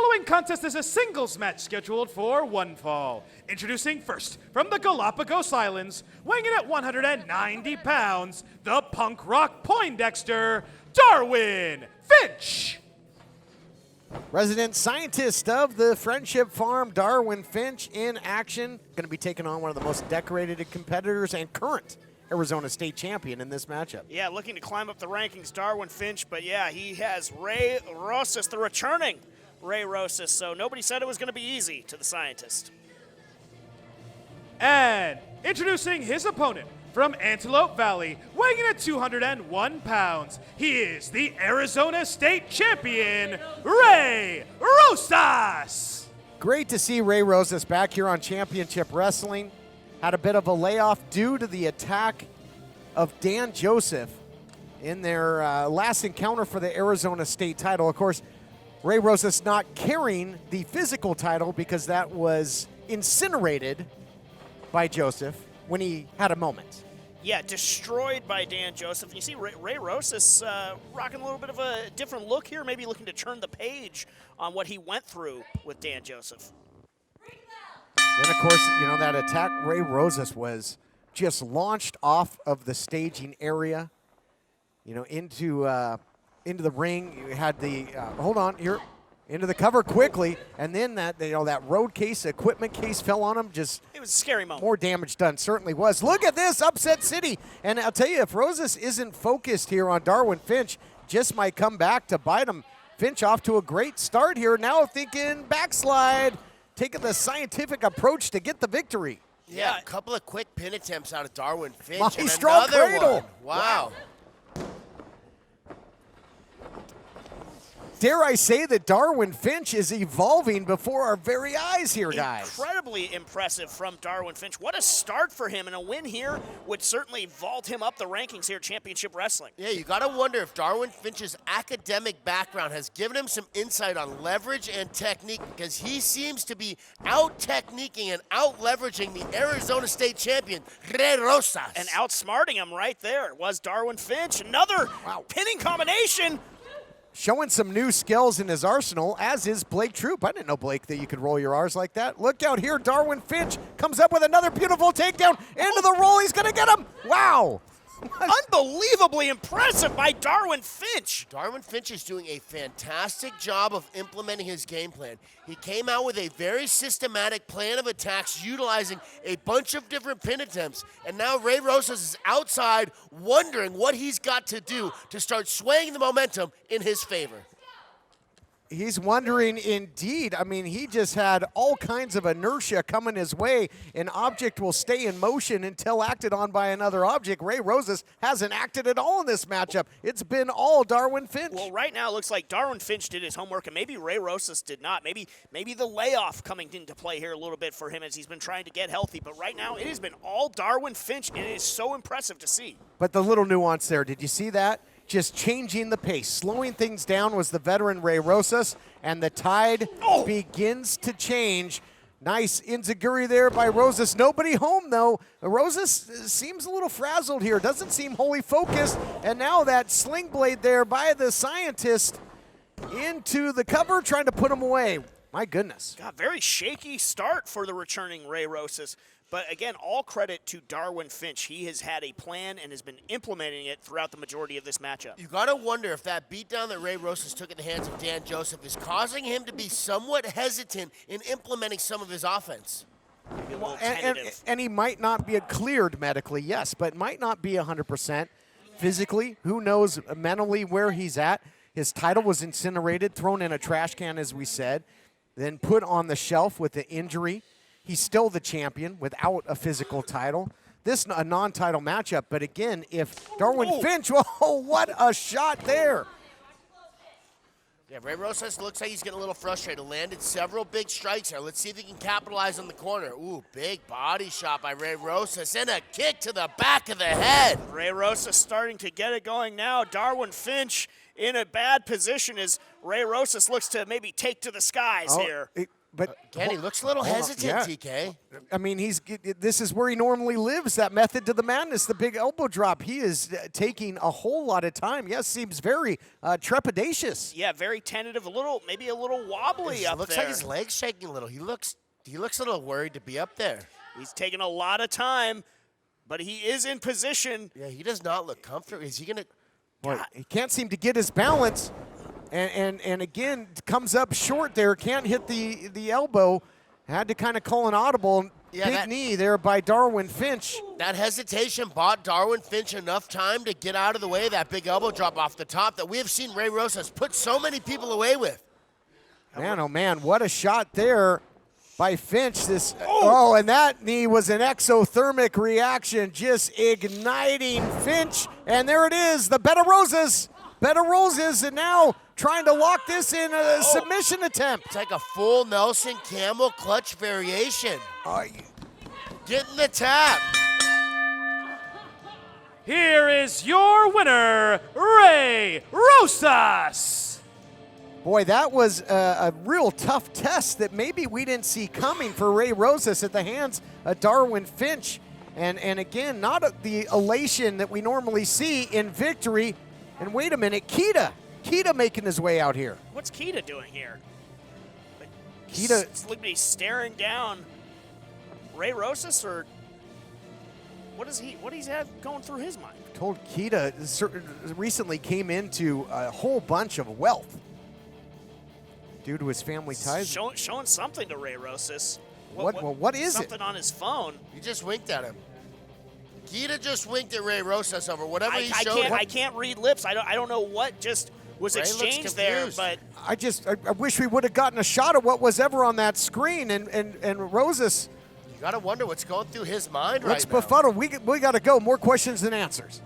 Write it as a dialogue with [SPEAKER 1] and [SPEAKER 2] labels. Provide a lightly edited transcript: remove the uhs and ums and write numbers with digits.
[SPEAKER 1] following contest is a singles match scheduled for one fall. Introducing first, from the Galapagos Islands, weighing in at 190 pounds, the punk rock Poindexter, Darwin Finch.
[SPEAKER 2] Resident scientist of the Friendship Farm, Darwin Finch, in action. Going to be taking on one of the most decorated competitors and current Arizona State champion in this matchup.
[SPEAKER 3] Yeah, looking to climb up the rankings, Darwin Finch, but yeah, he has Ray Rosas, the returning Ray Rosas, so nobody said it was going to be easy to the scientist.
[SPEAKER 1] And introducing his opponent from Antelope Valley, weighing in at 201 pounds, he is the Arizona State champion, Ray Rosas.
[SPEAKER 2] Great to see Ray Rosas back here on Championship Wrestling. Had a bit of a layoff due to the attack of Dan Joseph in their last encounter for the Arizona State title. Of course, Ray Rosas not carrying the physical title because that was incinerated by Joseph when he had a moment.
[SPEAKER 3] Yeah, destroyed by Dan Joseph. You see Ray Rosas rocking a little bit of a different look here, maybe looking to turn the page on what he went through with Dan Joseph.
[SPEAKER 2] Then, of course, you know, that attack, Ray Rosas was just launched off of the staging area, you know, into the ring. You had the, hold on, here, into the cover quickly, and then that, you know, that road case, equipment case fell on him. Just
[SPEAKER 3] it was a scary moment.
[SPEAKER 2] More damage done, certainly was. Look at this, upset city. And I'll tell you, if Rosas isn't focused here on Darwin Finch, just might come back to bite him. Finch off to a great start here, now thinking backslide, taking the scientific approach to get the victory.
[SPEAKER 4] Yeah, a couple of quick pin attempts out of Darwin Finch.
[SPEAKER 2] And another cradle.
[SPEAKER 4] One. Wow.
[SPEAKER 2] Dare I say that Darwin Finch is evolving before our very eyes here, guys.
[SPEAKER 3] Incredibly impressive from Darwin Finch. What a start for him, and a win here would certainly vault him up the rankings here at Championship Wrestling.
[SPEAKER 4] Yeah, you got to wonder if Darwin Finch's academic background has given him some insight on leverage and technique, because he seems to be out-techniquing and out-leveraging the Arizona State champion, Ray Rosas.
[SPEAKER 3] And outsmarting him right there was Darwin Finch. Another pinning combination.
[SPEAKER 2] Showing some new skills in his arsenal, as is Blake Troop. I didn't know, Blake, that you could roll your R's like that. Look out here, Darwin Finch comes up with another beautiful takedown into the roll. He's going to get him. Wow.
[SPEAKER 3] Unbelievably impressive by Darwin Finch.
[SPEAKER 4] Darwin Finch is doing a fantastic job of implementing his game plan. He came out with a very systematic plan of attacks utilizing a bunch of different pin attempts. And now Ray Rosas is outside wondering what he's got to do to start swaying the momentum in his favor.
[SPEAKER 2] He's wondering indeed. I mean, he just had all kinds of inertia coming his way. An object will stay in motion until acted on by another object. Ray Rosas hasn't acted at all in this matchup. It's been all Darwin Finch.
[SPEAKER 3] Well, right now it looks like Darwin Finch did his homework, and maybe Ray Rosas did not. Maybe the layoff coming into play here a little bit for him as he's been trying to get healthy. But right now it has been all Darwin Finch, and it is so impressive to see.
[SPEAKER 2] But the little nuance there, did you see that? Just changing the pace. Slowing things down was the veteran Ray Rosas, and the tide begins to change. Nice enziguri there by Rosas. Nobody home, though. Rosas seems a little frazzled here. Doesn't seem wholly focused. And now that sling blade there by the scientist into the cover, trying to put him away. My goodness.
[SPEAKER 3] God, very shaky start for the returning Ray Rosas. But again, all credit to Darwin Finch. He has had a plan and has been implementing it throughout the majority of this matchup.
[SPEAKER 4] You got to wonder if that beatdown that Ray Rosas took at the hands of Dan Joseph is causing him to be somewhat hesitant in implementing some of his offense.
[SPEAKER 3] Well,
[SPEAKER 2] and he might not be cleared medically, yes, but might not be 100% physically. Who knows mentally where he's at. His title was incinerated, thrown in a trash can, as we said, then put on the shelf with the injury. He's still the champion without a physical title. This a non-title matchup, but again, if Darwin Finch, oh, what a shot there.
[SPEAKER 4] Yeah, Ray Rosas looks like he's getting a little frustrated. Landed several big strikes here. Let's see if he can capitalize on the corner. Ooh, big body shot by Ray Rosas and a kick to the back of the head.
[SPEAKER 3] Ray Rosas starting to get it going now. Darwin Finch in a bad position as Ray Rosas looks to maybe take to the skies here.
[SPEAKER 2] But
[SPEAKER 4] Again, he looks a little
[SPEAKER 2] hold on,
[SPEAKER 4] hesitant,
[SPEAKER 2] yeah.
[SPEAKER 4] TK.
[SPEAKER 2] I mean, this is where he normally lives, that method to the madness, the big elbow drop. He is taking a whole lot of time. Yes, seems very trepidatious.
[SPEAKER 3] Yeah, very tentative, maybe a little wobbly up
[SPEAKER 4] Looks
[SPEAKER 3] there.
[SPEAKER 4] like his leg's shaking a little. He looks a little worried to be up there.
[SPEAKER 3] He's taking a lot of time, but he is in position.
[SPEAKER 4] Yeah, he does not look comfortable. Is he gonna?
[SPEAKER 2] Boy, he can't seem to get his balance, and again comes up short there. Can't hit the elbow. Had to kind of call an audible.
[SPEAKER 4] Yeah,
[SPEAKER 2] Big knee there by Darwin Finch.
[SPEAKER 4] That hesitation bought Darwin Finch enough time to get out of the way of that big elbow drop off the top that we have seen Ray Rosas put so many people away with.
[SPEAKER 2] Man, oh man, what a shot there by Finch. And that knee was an exothermic reaction, just igniting Finch. And there it is, the bed of roses. Bed of roses, and now trying to lock this in a submission attempt.
[SPEAKER 4] It's like a full Nelson camel clutch variation. Getting the tap.
[SPEAKER 1] Here is your winner, Ray Rosas.
[SPEAKER 2] Boy, that was a real tough test that maybe we didn't see coming for Ray Rosas at the hands of Darwin Finch. And again, not the elation that we normally see in victory. And wait a minute, Kita making his way out here.
[SPEAKER 3] What's Kita doing here?
[SPEAKER 2] Kita,
[SPEAKER 3] Look at me staring down Ray Rosas, or what does he have going through his mind?
[SPEAKER 2] told Kita recently came into a whole bunch of wealth due to his family ties.
[SPEAKER 3] Showing something to Ray Rosas.
[SPEAKER 2] What is
[SPEAKER 3] something
[SPEAKER 2] it?
[SPEAKER 3] on his phone.
[SPEAKER 4] You just winked at him. Kita just winked at Ray Rosas over whatever he
[SPEAKER 3] I
[SPEAKER 4] showed.
[SPEAKER 3] I can't read lips. I don't know what just was
[SPEAKER 4] Ray looks
[SPEAKER 3] exchanged there,
[SPEAKER 4] confused.
[SPEAKER 3] but
[SPEAKER 2] I wish we would have gotten a shot of what was ever on that screen. And Rosas,
[SPEAKER 4] You gotta wonder what's going through his mind
[SPEAKER 2] looks
[SPEAKER 4] right now.
[SPEAKER 2] befuddled. We got to go. More questions than answers.